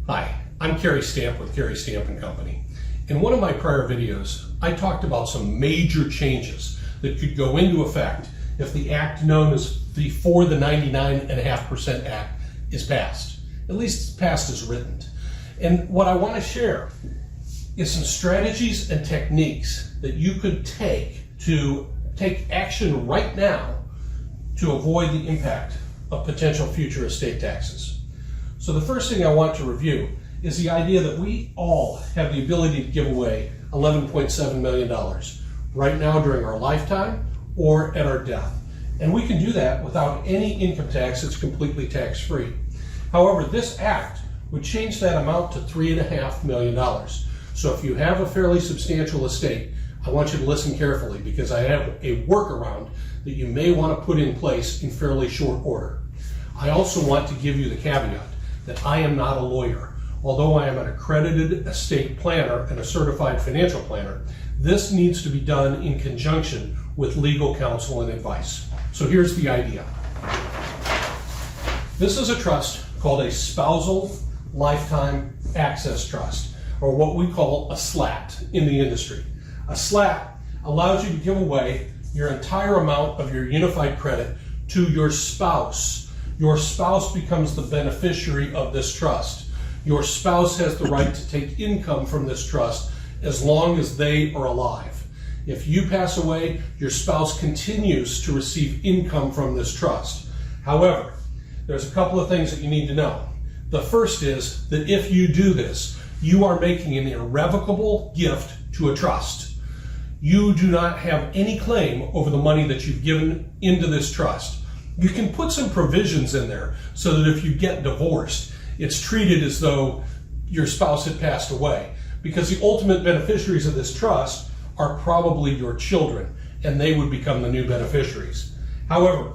Hi, I'm Cary Stamp with Cary Stamp and Company. In one of my prior videos, I talked about some major changes that could go into effect if the act known as the For the 99.5% Act is passed. At least it's passed as written. And what I want to share is some strategies and techniques that you could take to take action right now to avoid the impact of potential future estate taxes. So the first thing I want to review is the idea that we all have the ability to give away $11.7 million right now during our lifetime or at our death. And we can do that without any income tax. It's completely tax-free. However, this act would change that amount to $3.5 million. So if you have a fairly substantial estate, I want you to listen carefully because I have a workaround that you may want to put in place in fairly short order. I also want to give you the caveat that I am not a lawyer. Although I am an accredited estate planner and a certified financial planner, this needs to be done in conjunction with legal counsel and advice. So here's the idea. This is a trust called a Spousal Lifetime Access Trust, or what we call a SLAT in the industry. A SLAT allows you to give away your entire amount of your unified credit to your spouse. Your spouse becomes the beneficiary of this trust. Your spouse has the right to take income from this trust as long as they are alive. If you pass away, your spouse continues to receive income from this trust. However, there's a couple of things that you need to know. The first is that if you do this, you are making an irrevocable gift to a trust. You do not have any claim over the money that you've given into this trust. You can put some provisions in there so that if you get divorced, it's treated as though your spouse had passed away, because the ultimate beneficiaries of this trust are probably your children, and they would become the new beneficiaries. However,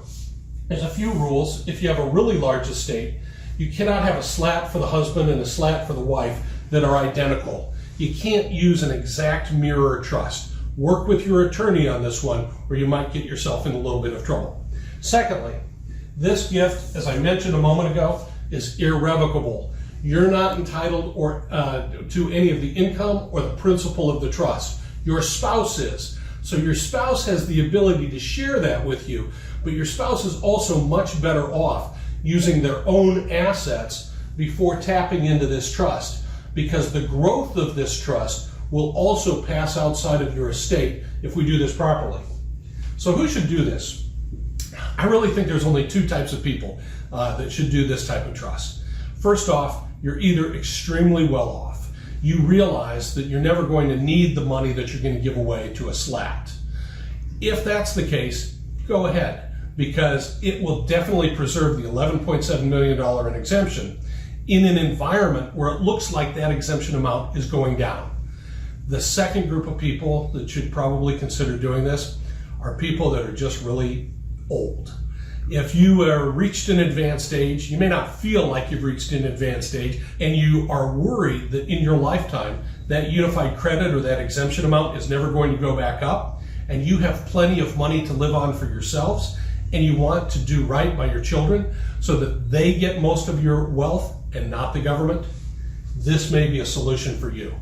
there's a few rules. If you have a really large estate, you cannot have a SLAT for the husband and a SLAT for the wife that are identical. You can't use an exact mirror trust. Work with your attorney on this one, or you might get yourself in a little bit of trouble. Secondly, this gift, as I mentioned a moment ago, is irrevocable. You're not entitled to any of the income or the principal of the trust. Your spouse is. So your spouse has the ability to share that with you, but your spouse is also much better off using their own assets before tapping into this trust, because the growth of this trust will also pass outside of your estate if we do this properly. So who should do this? I really think there's only two types of people that should do this type of trust. First off, you're either extremely well off. You realize that you're never going to need the money that you're going to give away to a SLAT. If that's the case, go ahead, because it will definitely preserve the $11.7 million in exemption in an environment where it looks like that exemption amount is going down. The second group of people that should probably consider doing this are people that are just really old. If you reached an advanced age, you may not feel like you've reached an advanced age, and you are worried that in your lifetime that unified credit or that exemption amount is never going to go back up, and you have plenty of money to live on for yourselves, and you want to do right by your children so that they get most of your wealth and not the government, this may be a solution for you.